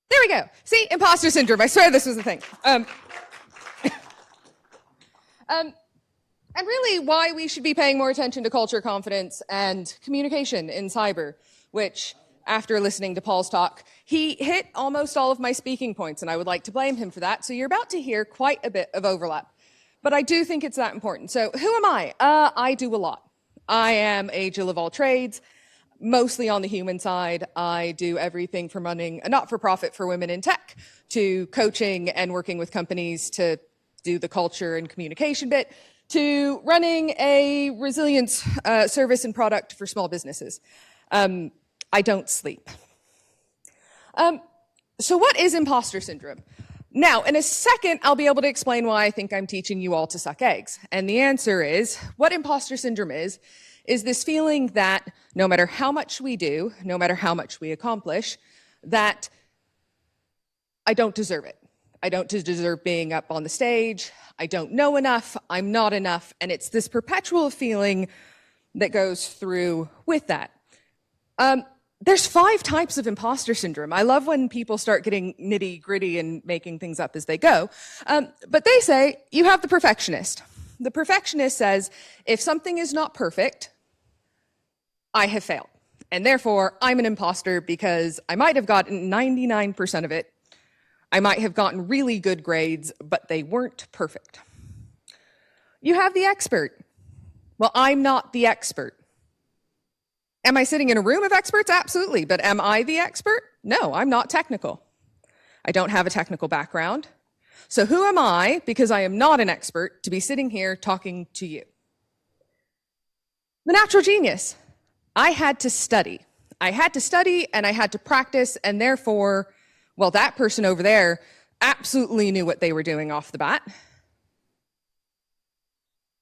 There we go. See, imposter syndrome. I swear this was a thing. And really why we should be paying more attention to culture, confidence, and communication in cyber, which, after listening to Paul's talk, he hit almost all of my speaking points, and I would like to blame him for that. So you're about to hear quite a bit of overlap. But I do think it's that important. So who am I? I do a lot. I am a Jill of all trades, mostly on the human side. I do everything from running a not-for-profit for women in tech to coaching and working with companies to do the culture and communication bit, to running a resilience service and product for small businesses. I don't sleep. So what is imposter syndrome? Now, in a second, I'll be able to explain why I think I'm teaching you all to suck eggs. And the answer is, what imposter syndrome is this feeling that no matter how much we do, no matter how much we accomplish, that I don't deserve it. I don't deserve being up on the stage. I don't know enough. I'm not enough. And it's this perpetual feeling that goes through with that. There's 5 types of imposter syndrome. I love when people start getting nitty gritty and making things up as they go. But they say you have the perfectionist. The perfectionist says, if something is not perfect, I have failed. And therefore, I'm an imposter because I might have gotten 99% of it. I might have gotten really good grades, but they weren't perfect. You have the expert. Well, I'm not the expert. Am I sitting in a room of experts? Absolutely. But am I the expert? No, I'm not technical. I don't have a technical background. So who am I, because I am not an expert, to be sitting here talking to you? The natural genius. I had to study. I had to study and I had to practice, and therefore, well, that person over there absolutely knew what they were doing off the bat.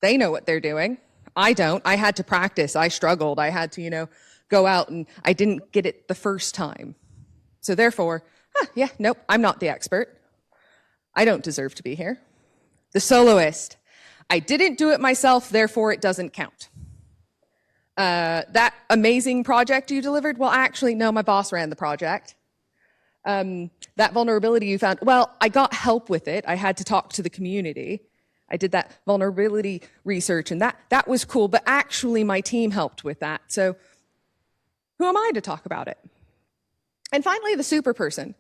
They know what they're doing. I don't. I had to practice. I struggled. I had to, go out, and I didn't get it the first time. So therefore, nope, I'm not the expert. I don't deserve to be here. The soloist. I didn't do it myself, therefore it doesn't count. That amazing project you delivered, well, actually, no, my boss ran the project. That vulnerability you found, well, I got help with it. I had to talk to the community. I did that vulnerability research, and that was cool, but actually my team helped with that. So who am I to talk about it? And finally, the super person,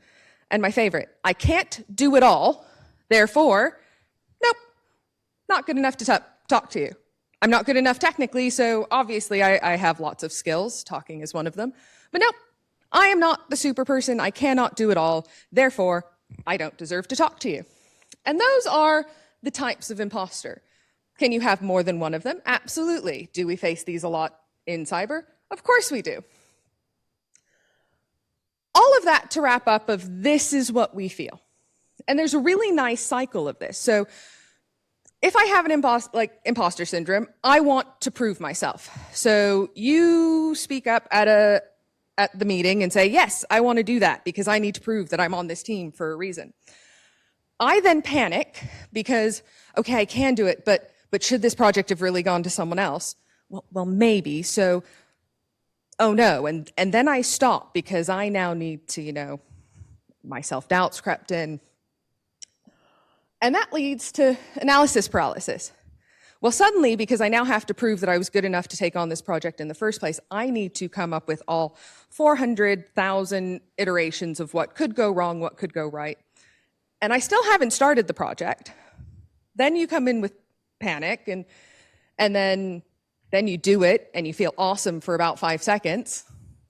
and my favorite. I can't do it all, therefore, nope, not good enough to talk to you. I'm not good enough technically, so obviously I have lots of skills, talking is one of them, but nope, I am not the super person. I cannot do it all, therefore, I don't deserve to talk to you. And those are the types of imposter. Can you have more than one of them? Absolutely. Do we face these a lot in cyber? Of course we do. All of that to wrap up of this is what we feel. And there's a really nice cycle of this. So if I have an imposter syndrome, I want to prove myself. So you speak up at the meeting and say, yes, I want to do that because I need to prove that I'm on this team for a reason. I then panic because, okay, I can do it, but should this project have really gone to someone else? Well, maybe. So, oh no, and then I stop because I now need to, my self-doubt's crept in. And that leads to analysis paralysis. Well, suddenly, because I now have to prove that I was good enough to take on this project in the first place, I need to come up with all 400,000 iterations of what could go wrong, what could go right. And I still haven't started the project. Then you come in with panic, and then you do it, and you feel awesome for about 5 seconds.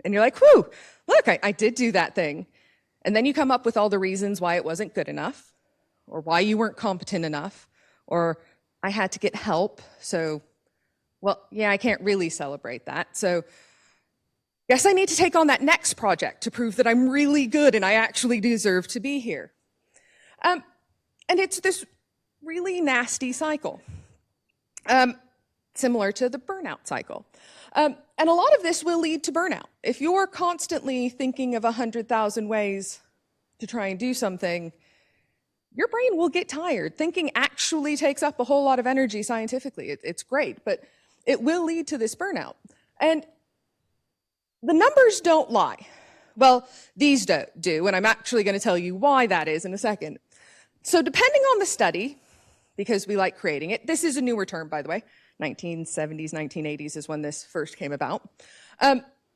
And you're like, whew, look, I did do that thing. And then you come up with all the reasons why it wasn't good enough, or why you weren't competent enough, or I had to get help. So, well, yeah, I can't really celebrate that. So, guess I need to take on that next project to prove that I'm really good and I actually deserve to be here. And it's this really nasty cycle, similar to the burnout cycle. And a lot of this will lead to burnout. If you're constantly thinking of 100,000 ways to try and do something, your brain will get tired. Thinking actually takes up a whole lot of energy scientifically. It's great, but it will lead to this burnout. And the numbers don't lie. Well, these do, and I'm actually going to tell you why that is in a second. So depending on the study, because we like creating it, this is a newer term, by the way, 1970s, 1980s is when this first came about.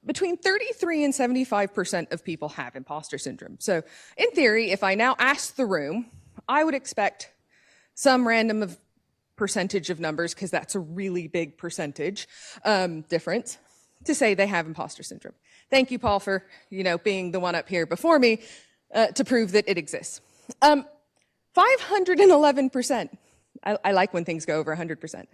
Between 33 and 75% of people have imposter syndrome. So in theory, if I now ask the room, I would expect some random percentage of numbers, because that's a really big percentage difference, to say they have imposter syndrome. Thank you, Paul, for being the one up here before me to prove that it exists. 511%. I like when things go over 100%,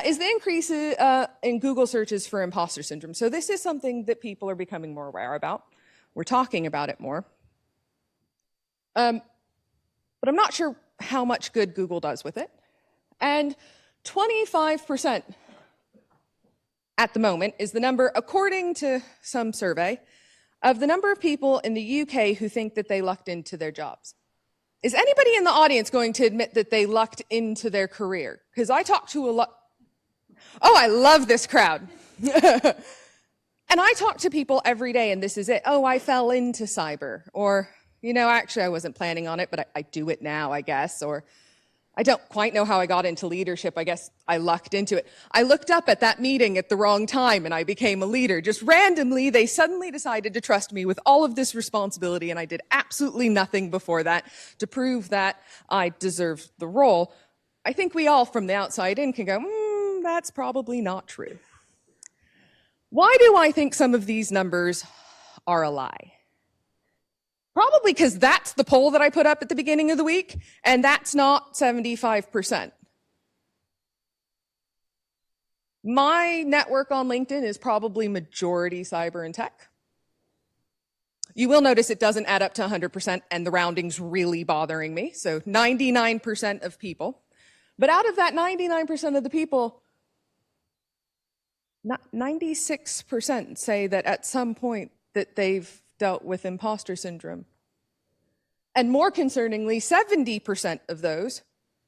is the increase in Google searches for imposter syndrome. So this is something that people are becoming more aware about. We're talking about it more. But I'm not sure how much good Google does with it. And 25% at the moment is the number, according to some survey, of the number of people in the UK who think that they lucked into their jobs. Is anybody in the audience going to admit that they lucked into their career? Because I talk to a lot. Oh, I love this crowd. And I talk to people every day, and this is it. Oh, I fell into cyber. Or, actually, I wasn't planning on it, but I do it now, I guess. Or, I don't quite know how I got into leadership. I guess I lucked into it. I looked up at that meeting at the wrong time and I became a leader. Just randomly, they suddenly decided to trust me with all of this responsibility, and I did absolutely nothing before that to prove that I deserved the role. I think we all from the outside in can go, that's probably not true. Why do I think some of these numbers are a lie? Probably because that's the poll that I put up at the beginning of the week, and that's not 75%. My network on LinkedIn is probably majority cyber and tech. You will notice it doesn't add up to 100%, and the rounding's really bothering me. So 99% of people. But out of that 99% of the people, 96% say that at some point that they've dealt with imposter syndrome. And more concerningly, 70% of those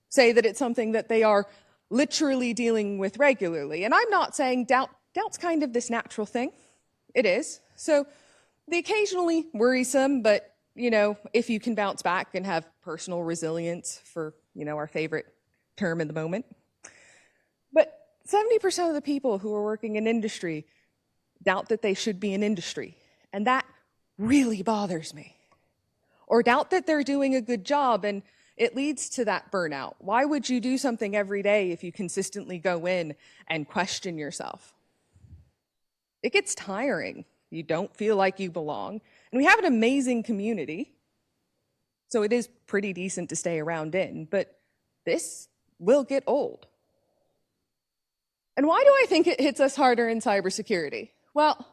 say that it's something that they are literally dealing with regularly. And I'm not saying doubt's kind of this natural thing. It is. So the occasionally worrisome, but, if you can bounce back and have personal resilience, for, our favorite term in the moment. But 70% of the people who are working in industry doubt that they should be in industry. And that really bothers me. Or doubt that they're doing a good job, and it leads to that burnout. Why would you do something every day if you consistently go in and question yourself? It gets tiring. You don't feel like you belong. And we have an amazing community, so it is pretty decent to stay around in, but this will get old. And why do I think it hits us harder in cybersecurity? Well,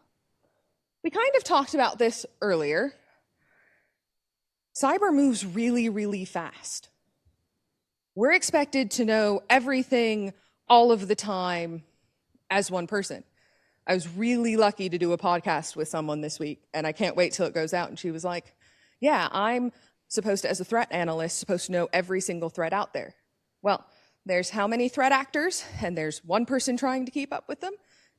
we kind of talked about this earlier. Cyber moves really, really fast. We're expected to know everything all of the time as one person. I was really lucky to do a podcast with someone this week, and I can't wait till it goes out. And she was like, yeah, I'm supposed to, as a threat analyst, supposed to know every single threat out there. Well, there's how many threat actors, and there's one person trying to keep up with them.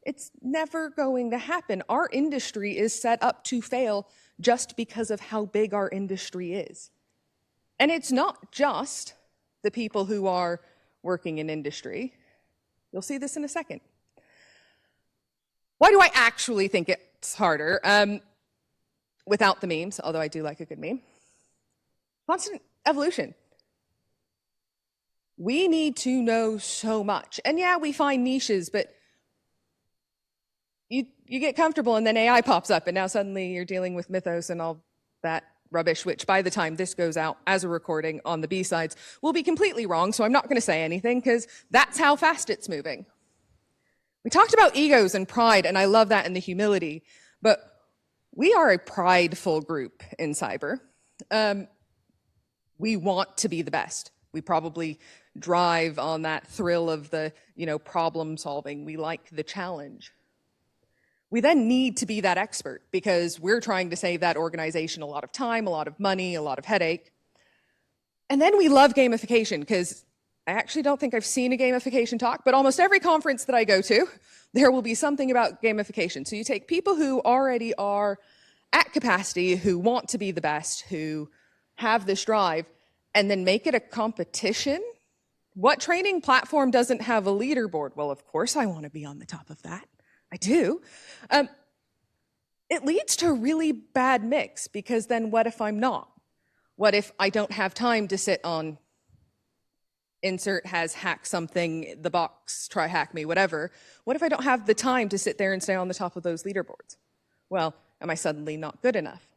It's never going to happen. Our industry is set up to fail just because of how big our industry is. And it's not just the people who are working in industry. You'll see this in a second. Why do I actually think it's harder? Without the memes, although I do like a good meme. Constant evolution. We need to know so much. And yeah, we find niches, but you get comfortable and then AI pops up, and now suddenly you're dealing with mythos and all that rubbish, which by the time this goes out as a recording on the B-sides will be completely wrong, so I'm not going to say anything because that's how fast it's moving. We talked about egos and pride, and I love that, and the humility, but we are a prideful group in cyber. We want to be the best. We probably drive on that thrill of the, problem solving. We like the challenge. We then need to be that expert because we're trying to save that organization a lot of time, a lot of money, a lot of headache. And then we love gamification because I actually don't think I've seen a gamification talk, but almost every conference that I go to, there will be something about gamification. So you take people who already are at capacity, who want to be the best, who have this drive, and then make it a competition? What training platform doesn't have a leaderboard? Well, of course I want to be on the top of that. I do. It leads to a really bad mix, because then what if I'm not? What if I don't have time to sit on insert has hack something, the box, try hack me, whatever? What if I don't have the time to sit there and stay on the top of those leaderboards? Well, am I suddenly not good enough?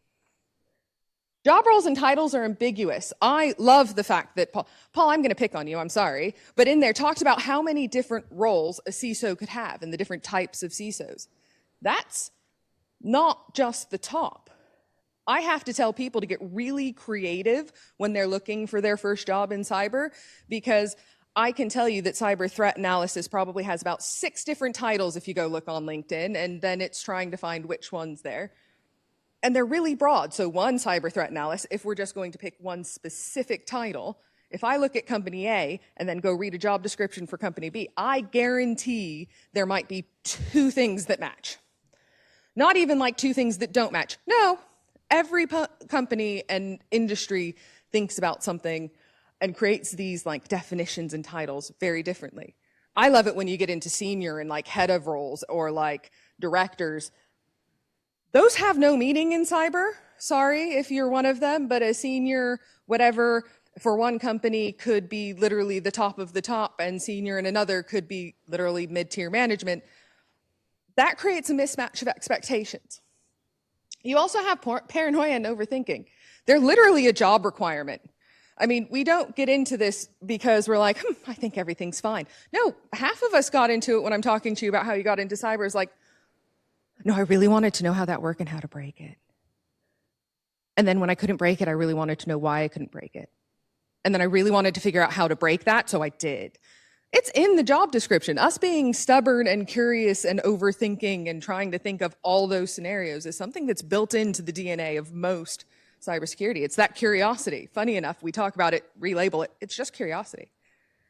Job roles and titles are ambiguous. I love the fact that Paul, I'm going to pick on you, I'm sorry, but in there talked about how many different roles a CISO could have and the different types of CISOs. That's not just the top. I have to tell people to get really creative when they're looking for their first job in cyber, because I can tell you that cyber threat analysis probably has about 6 different titles if you go look on LinkedIn, and then it's trying to find which one's there. And they're really broad. So one cyber threat analyst, if we're just going to pick one specific title, if I look at company A and then go read a job description for company B, I guarantee there might be 2 things that match. Not even like 2 things that don't match. No, every company and industry thinks about something and creates these like definitions and titles very differently. I love it when you get into senior and like head of roles or like directors. Those have no meaning in cyber. Sorry if you're one of them, but a senior whatever for one company could be literally the top of the top, and senior in another could be literally mid-tier management. That creates a mismatch of expectations. You also have paranoia and overthinking. They're literally a job requirement. I mean, we don't get into this because we're like, I think everything's fine. No, half of us got into it when I'm talking to you about how you got into cyber is like, no, I really wanted to know how that worked and how to break it. And then when I couldn't break it, I really wanted to know why I couldn't break it. And then I really wanted to figure out how to break that, so I did. It's in the job description. Us being stubborn and curious and overthinking and trying to think of all those scenarios is something that's built into the DNA of most cybersecurity. It's that curiosity. Funny enough, we talk about it, relabel it. It's just curiosity.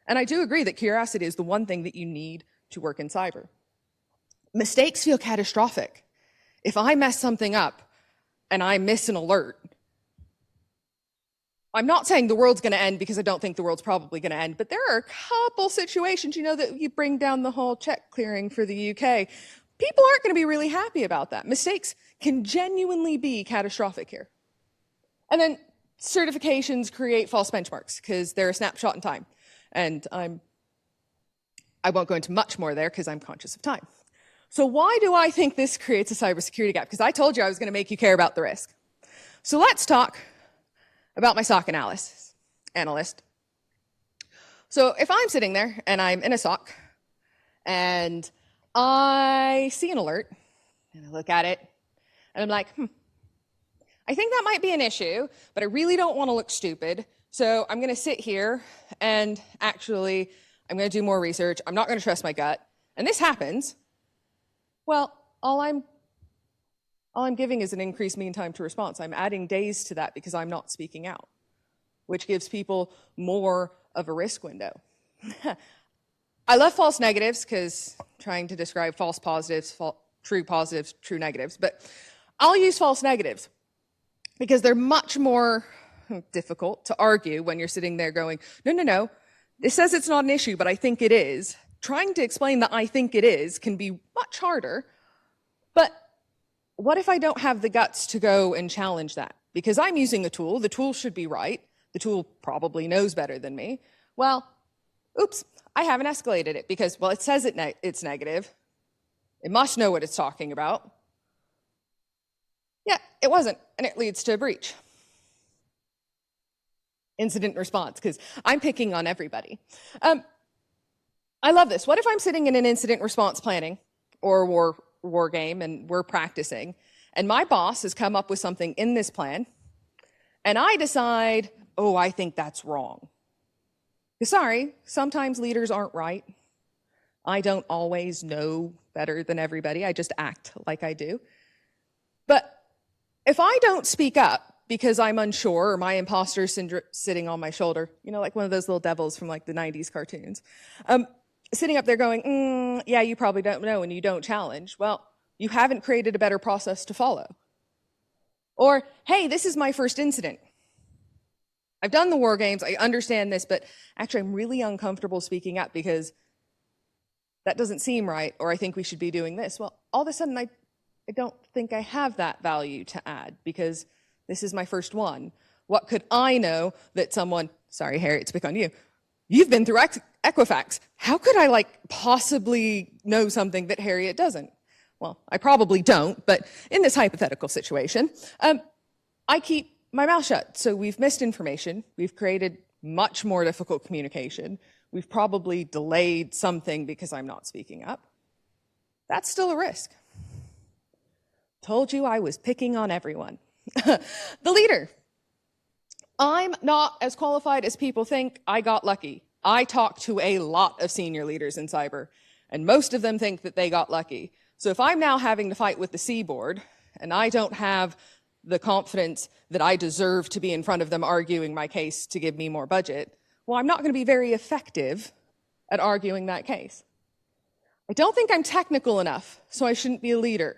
And I do agree that curiosity is the one thing that you need to work in cyber. Mistakes feel catastrophic. If I mess something up and I miss an alert, I'm not saying the world's going to end, because I don't think the world's probably going to end, but there are a couple situations, that you bring down the whole check clearing for the UK. People aren't going to be really happy about that. Mistakes can genuinely be catastrophic here. And then certifications create false benchmarks because they're a snapshot in time. And I won't go into much more there because I'm conscious of time. So why do I think this creates a cybersecurity gap? Because I told you I was going to make you care about the risk. So let's talk about my SOC analyst. So if I'm sitting there and I'm in a SOC and I see an alert and I look at it and I'm like, I think that might be an issue, but I really don't want to look stupid. So I'm going to sit here and actually I'm going to do more research. I'm not going to trust my gut. And this happens. Well, all I'm giving is an increased mean time to response. I'm adding days to that because I'm not speaking out, which gives people more of a risk window. I love false negatives because trying to describe false positives, true positives, true negatives, but I'll use false negatives because they're much more difficult to argue when you're sitting there going, no, this says it's not an issue, but I think it is. Trying to explain that I think it is can be much harder, but what if I don't have the guts to go and challenge that? Because I'm using a tool, the tool should be right, the tool probably knows better than me. Well, oops, I haven't escalated it because, well, it says it's negative. It must know what it's talking about. Yeah, it wasn't, and it leads to a breach. Incident response, because I'm picking on everybody. I love this. What if I'm sitting in an incident response planning or war game and we're practicing, and my boss has come up with something in this plan, and I decide, oh, I think that's wrong. Sorry, sometimes leaders aren't right. I don't always know better than everybody. I just act like I do. But if I don't speak up because I'm unsure or my imposter syndrome sitting on my shoulder, like one of those little devils from like the 90s cartoons, sitting up there going, yeah, you probably don't know, and you don't challenge. Well, you haven't created a better process to follow. Or, hey, this is my first incident. I've done the war games, I understand this, but actually I'm really uncomfortable speaking up because that doesn't seem right, or I think we should be doing this. Well, all of a sudden I don't think I have that value to add because this is my first one. What could I know that someone, sorry, Harriet, to pick on you, you've been through Equifax. How could I possibly know something that Harriet doesn't? Well, I probably don't, but in this hypothetical situation, I keep my mouth shut. So we've missed information. We've created much more difficult communication. We've probably delayed something because I'm not speaking up. That's still a risk. Told you I was picking on everyone. The leader. I'm not as qualified as people think. I got lucky. I talked to a lot of senior leaders in cyber, and most of them think that they got lucky. So if I'm now having to fight with the C board, and I don't have the confidence that I deserve to be in front of them arguing my case to give me more budget, well, I'm not going to be very effective at arguing that case. I don't think I'm technical enough, so I shouldn't be a leader.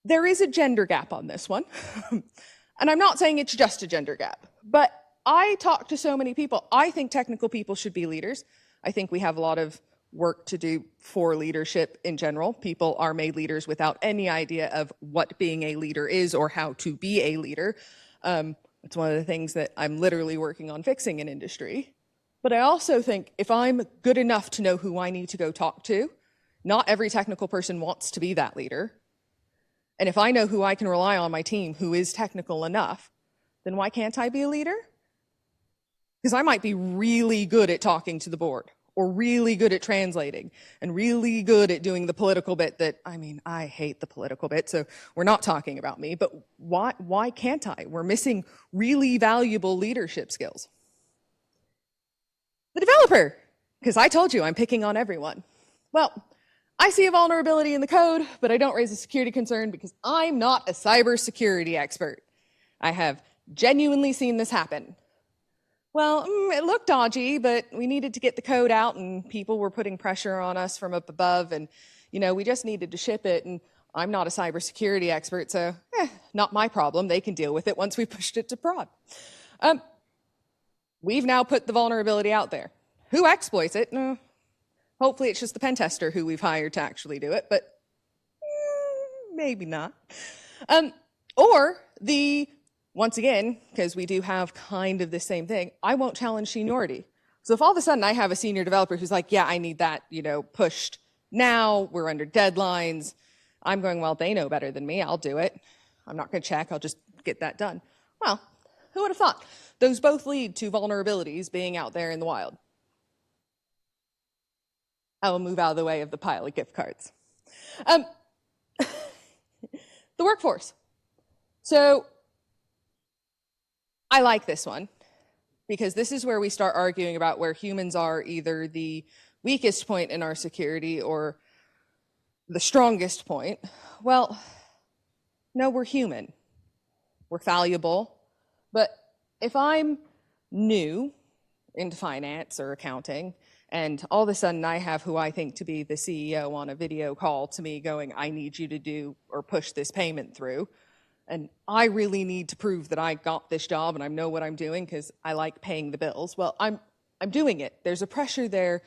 There is a gender gap on this one, and I'm not saying it's just a gender gap, but I talk to so many people. I think technical people should be leaders. I think we have a lot of work to do for leadership in general. People are made leaders without any idea of what being a leader is or how to be a leader. It's one of the things that I'm literally working on fixing in industry. But I also think if I'm good enough to know who I need to go talk to, not every technical person wants to be that leader. And if I know who I can rely on my team who is technical enough, then why can't I be a leader? Because I might be really good at talking to the board, or really good at translating, and really good at doing the political bit that, I hate the political bit, so we're not talking about me, but why can't I? We're missing really valuable leadership skills. The developer, because I told you I'm picking on everyone. Well, I see a vulnerability in the code, but I don't raise a security concern because I'm not a cybersecurity expert. I have genuinely seen this happen. Well, it looked dodgy, but we needed to get the code out and people were putting pressure on us from up above and, we just needed to ship it and I'm not a cybersecurity expert, so not my problem. They can deal with it once we pushed it to prod. We've now put the vulnerability out there. Who exploits it? Hopefully it's just the pen tester who we've hired to actually do it, but maybe not. Once again, because we do have kind of the same thing, I won't challenge seniority. So if all of a sudden I have a senior developer who's like, yeah, I need that, pushed now, we're under deadlines, I'm going, well, they know better than me, I'll do it. I'm not going to check, I'll just get that done. Well, who would have thought? Those both lead to vulnerabilities being out there in the wild. I will move out of the way of the pile of gift cards. The workforce. So I like this one because this is where we start arguing about where humans are either the weakest point in our security or the strongest point. Well, no, we're human. We're fallible. But if I'm new into finance or accounting, and all of a sudden I have who I think to be the CEO on a video call to me going, I need you to do or push this payment through, and I really need to prove that I got this job and I know what I'm doing because I like paying the bills. Well, I'm doing it. There's a pressure there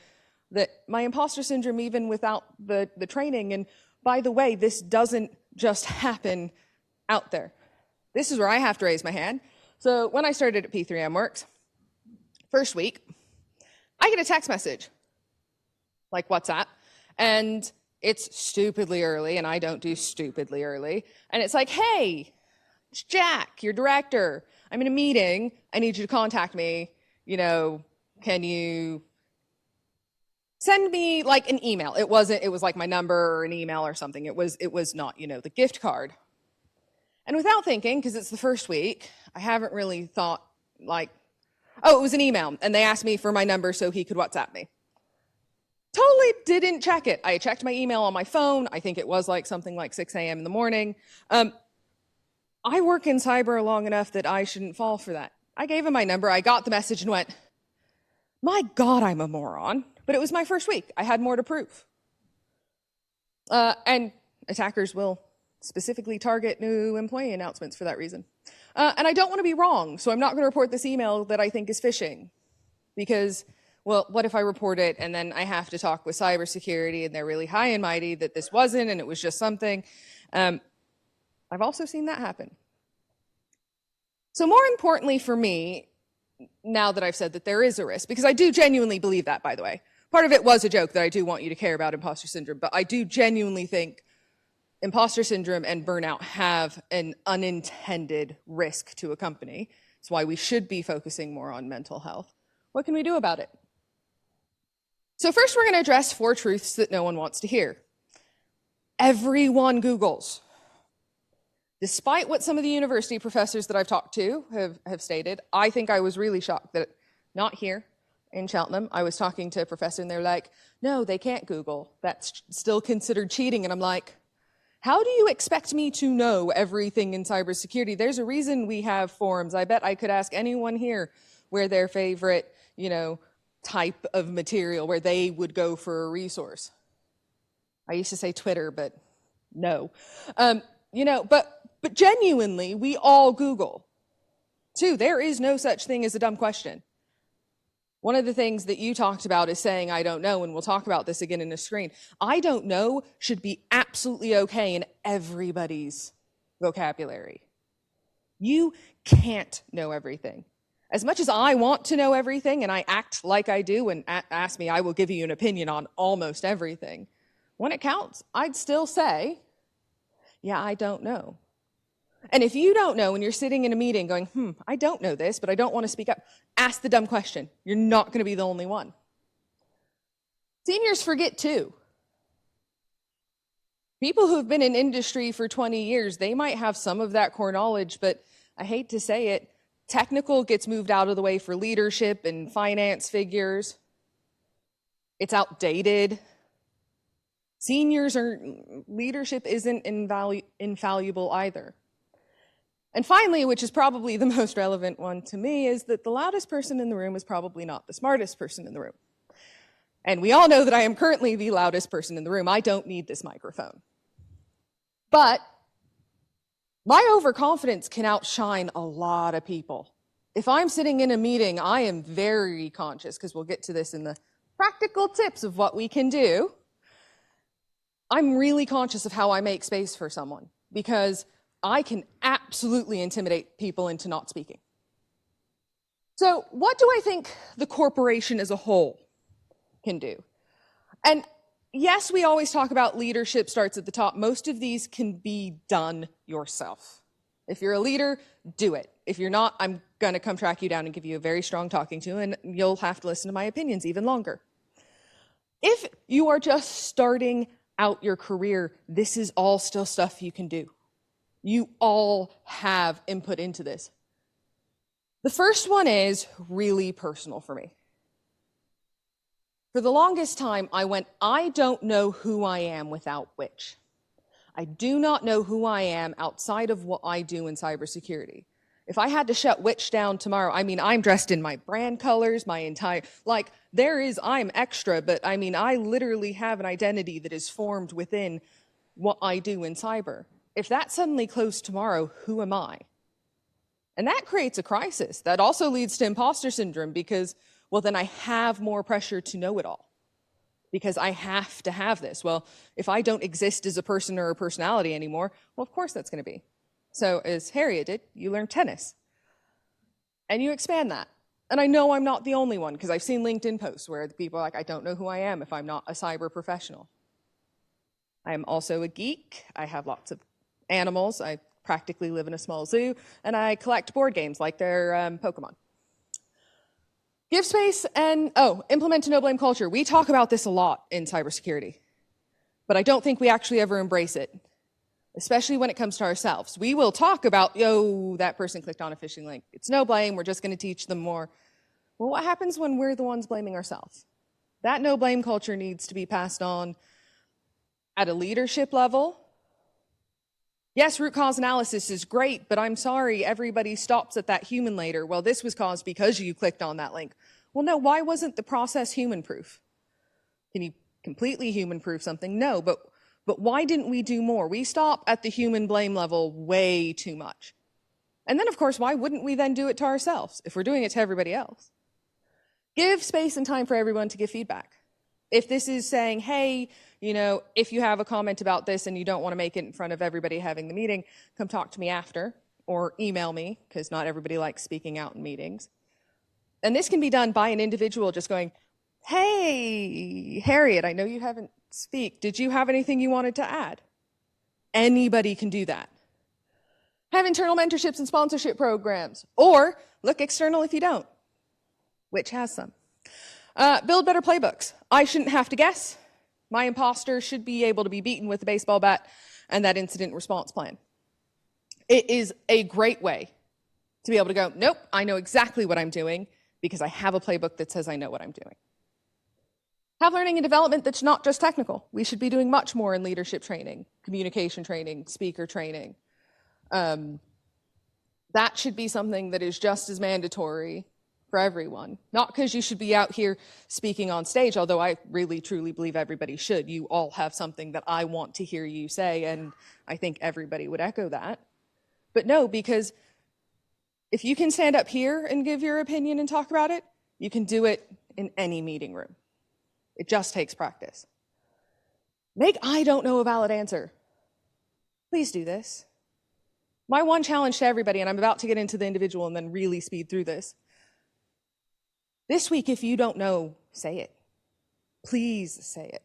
that my imposter syndrome, even without the training, and by the way, this doesn't just happen out there. This is where I have to raise my hand. So when I started at P3M Works, first week, I get a text message, like WhatsApp, and it's stupidly early, and I don't do stupidly early. And it's like, hey, it's Jack, your director. I'm in a meeting. I need you to contact me. Can you send me like an email? It was like my number or an email or something. It was not, the gift card. And without thinking, because it's the first week, I haven't really thought like, oh, it was an email. And they asked me for my number so he could WhatsApp me. Totally didn't check it. I checked my email on my phone. I think it was like something like 6 a.m. in the morning. I work in cyber long enough that I shouldn't fall for that. I gave him my number. I got the message and went, my God, I'm a moron. But it was my first week. I had more to prove. And attackers will specifically target new employee announcements for that reason. And I don't want to be wrong, so I'm not going to report this email that I think is phishing. Because, well, what if I report it and then I have to talk with cybersecurity and they're really high and mighty that this wasn't and it was just something. I've also seen that happen. So more importantly for me, now that I've said that there is a risk, because I do genuinely believe that, by the way. Part of it was a joke that I do want you to care about imposter syndrome, but I do genuinely think imposter syndrome and burnout have an unintended risk to a company. It's why we should be focusing more on mental health. What can we do about it? So first, we're going to address 4 truths that no one wants to hear. Everyone Googles. Despite what some of the university professors that I've talked to have stated, I think I was really shocked that not here in Cheltenham, I was talking to a professor and they're like, no, they can't Google. That's still considered cheating. And I'm like, how do you expect me to know everything in cybersecurity? There's a reason we have forums. I bet I could ask anyone here where their favorite, type of material where they would go for a resource. I used to say Twitter, but no. But genuinely, we all Google. 2, there is no such thing as a dumb question. One of the things that you talked about is saying, I don't know, and we'll talk about this again in the screen. I don't know should be absolutely okay in everybody's vocabulary. You can't know everything. As much as I want to know everything and I act like I do and ask me, I will give you an opinion on almost everything. When it counts, I'd still say, yeah, I don't know. And if you don't know and you're sitting in a meeting going, I don't know this, but I don't want to speak up, ask the dumb question. You're not going to be the only one. Seniors forget too. People who've been in industry for 20 years, they might have some of that core knowledge, but I hate to say it, technical gets moved out of the way for leadership and finance figures. It's outdated. Leadership isn't infallible either. And finally, which is probably the most relevant one to me, is that the loudest person in the room is probably not the smartest person in the room. And we all know that I am currently the loudest person in the room. I don't need this microphone. But my overconfidence can outshine a lot of people. If I'm sitting in a meeting, I am very conscious, because we'll get to this in the practical tips of what we can do. I'm really conscious of how I make space for someone, because I can absolutely intimidate people into not speaking. So what do I think the corporation as a whole can do? And yes, we always talk about leadership starts at the top. Most of these can be done yourself. If you're a leader, do it. If you're not, I'm going to come track you down and give you a very strong talking to, and you'll have to listen to my opinions even longer. If you are just starting out your career, this is all still stuff you can do. You all have input into this. The first one is really personal for me. For the longest time, I don't know who I am without which. I do not know who I am outside of what I do in cybersecurity. If I had to shut Witch down tomorrow, I'm dressed in my brand colors, I'm extra, but I literally have an identity that is formed within what I do in cyber. If that suddenly closed tomorrow, who am I? And that creates a crisis. That also leads to imposter syndrome because, well, then I have more pressure to know it all because I have to have this. Well, if I don't exist as a person or a personality anymore, well, of course that's going to be. So as Harriet did, you learn tennis. And you expand that. And I know I'm not the only one because I've seen LinkedIn posts where the people are like, I don't know who I am if I'm not a cyber professional. I am also a geek. I have lots of animals. I practically live in a small zoo. And I collect board games like they're Pokemon. Give space and, implement a no-blame culture. We talk about this a lot in cybersecurity. But I don't think we actually ever embrace it. Especially when it comes to ourselves. We will talk about, that person clicked on a phishing link. It's no blame, we're just gonna teach them more. Well, what happens when we're the ones blaming ourselves? That no blame culture needs to be passed on at a leadership level. Yes, root cause analysis is great, but I'm sorry, everybody stops at that human later. Well, this was caused because you clicked on that link. Well, no, why wasn't the process human proof? Can you completely human proof something? No, but But why didn't we do more? We stop at the human blame level way too much. And then, of course, why wouldn't we then do it to ourselves if we're doing it to everybody else? Give space and time for everyone to give feedback. If this is saying, hey, if you have a comment about this and you don't want to make it in front of everybody having the meeting, come talk to me after, or email me, because not everybody likes speaking out in meetings. And this can be done by an individual just going, hey, Harriet, I know you haven't speak. Did you have anything you wanted to add? Anybody can do that. Have internal mentorships and sponsorship programs, or look external if you don't, which has some. Build better playbooks. I shouldn't have to guess. My imposter should be able to be beaten with a baseball bat and that incident response plan. It is a great way to be able to go, nope, I know exactly what I'm doing because I have a playbook that says I know what I'm doing. Have learning and development that's not just technical. We should be doing much more in leadership training, communication training, speaker training. That should be something that is just as mandatory for everyone. Not because you should be out here speaking on stage, although I really, truly believe everybody should. You all have something that I want to hear you say, and I think everybody would echo that. But no, because if you can stand up here and give your opinion and talk about it, you can do it in any meeting room. It just takes practice. Make I don't know a valid answer. Please do this. My one challenge to everybody, and I'm about to get into the individual and then really speed through this. This week, if you don't know, say it. Please say it.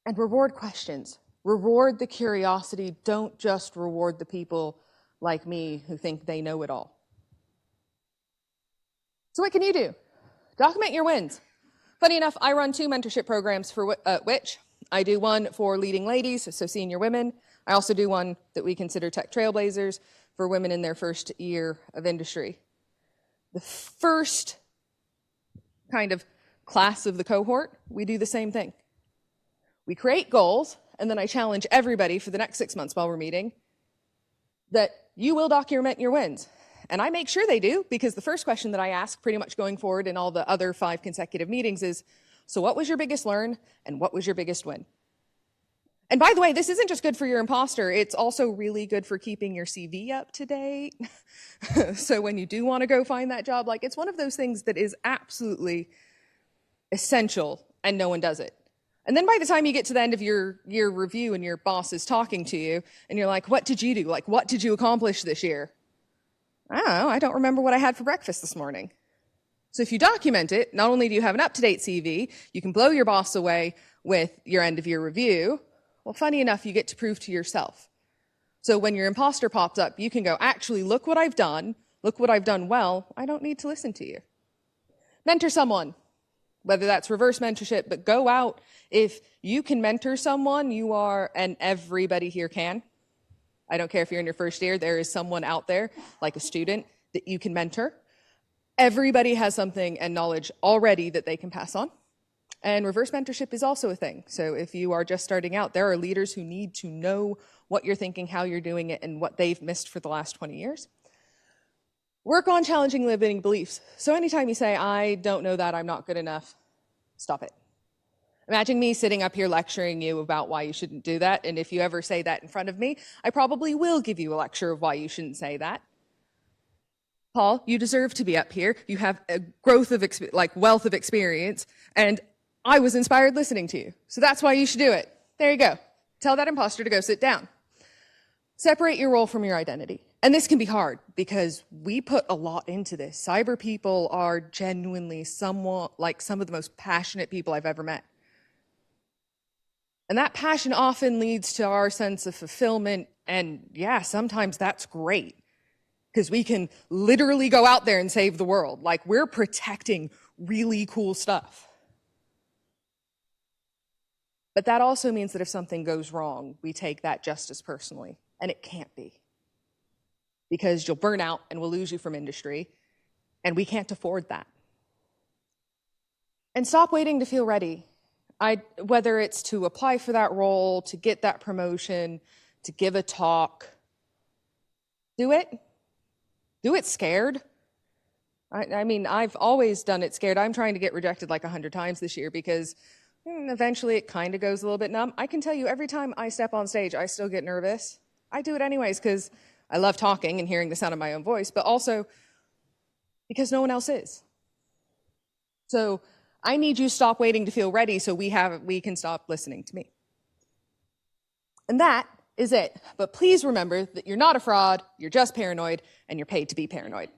And reward questions. Reward the curiosity. Don't just reward the people like me who think they know it all. So what can you do? Document your wins. Funny enough, I run 2 mentorship programs for which I do one for leading ladies, so senior women. I also do one that we consider tech trailblazers for women in their first year of industry. The first kind of class of the cohort, we do the same thing. We create goals, and then I challenge everybody for the next 6 months while we're meeting that you will document your wins. And I make sure they do, because the first question that I ask pretty much going forward in all the other 5 consecutive meetings is, so what was your biggest learn and what was your biggest win? And by the way, this isn't just good for your imposter, it's also really good for keeping your CV up to date. So when you do want to go find that job, it's one of those things that is absolutely essential and no one does it. And then by the time you get to the end of your year review and your boss is talking to you and you're like, what did you do? What did you accomplish this year? I don't know, I don't remember what I had for breakfast this morning. So if you document it, not only do you have an up-to-date CV, you can blow your boss away with your end of year review. Well, funny enough, you get to prove to yourself. So when your imposter pops up, you can go, actually, look what I've done. Look what I've done well. I don't need to listen to you. Mentor someone, whether that's reverse mentorship, but go out. If you can mentor someone, you are, and everybody here can. I don't care if you're in your first year, there is someone out there, like a student, that you can mentor. Everybody has something and knowledge already that they can pass on. And reverse mentorship is also a thing. So if you are just starting out, there are leaders who need to know what you're thinking, how you're doing it, and what they've missed for the last 20 years. Work on challenging limiting beliefs. So anytime you say, I don't know that, I'm not good enough, stop it. Imagine me sitting up here lecturing you about why you shouldn't do that. And if you ever say that in front of me, I probably will give you a lecture of why you shouldn't say that. Paul, you deserve to be up here. You have a wealth of experience, and I was inspired listening to you. So that's why you should do it. There you go. Tell that imposter to go sit down. Separate your role from your identity. And this can be hard because we put a lot into this. Cyber people are genuinely somewhat like some of the most passionate people I've ever met. And that passion often leads to our sense of fulfillment. And yeah, sometimes that's great because we can literally go out there and save the world. We're protecting really cool stuff. But that also means that if something goes wrong, we take that just as personally, and it can't be. Because you'll burn out and we'll lose you from industry, and we can't afford that. And stop waiting to feel ready. Whether it's to apply for that role, to get that promotion, to give a talk, do it. Do it scared. I mean, I've always done it scared. I'm trying to get rejected 100 times this year because And eventually it kind of goes a little bit numb. I can tell you every time I step on stage, I still get nervous. I do it anyways because I love talking and hearing the sound of my own voice, but also because no one else is. So I need you to stop waiting to feel ready so we can stop listening to me. And that is it. But please remember that you're not a fraud, you're just paranoid, and you're paid to be paranoid.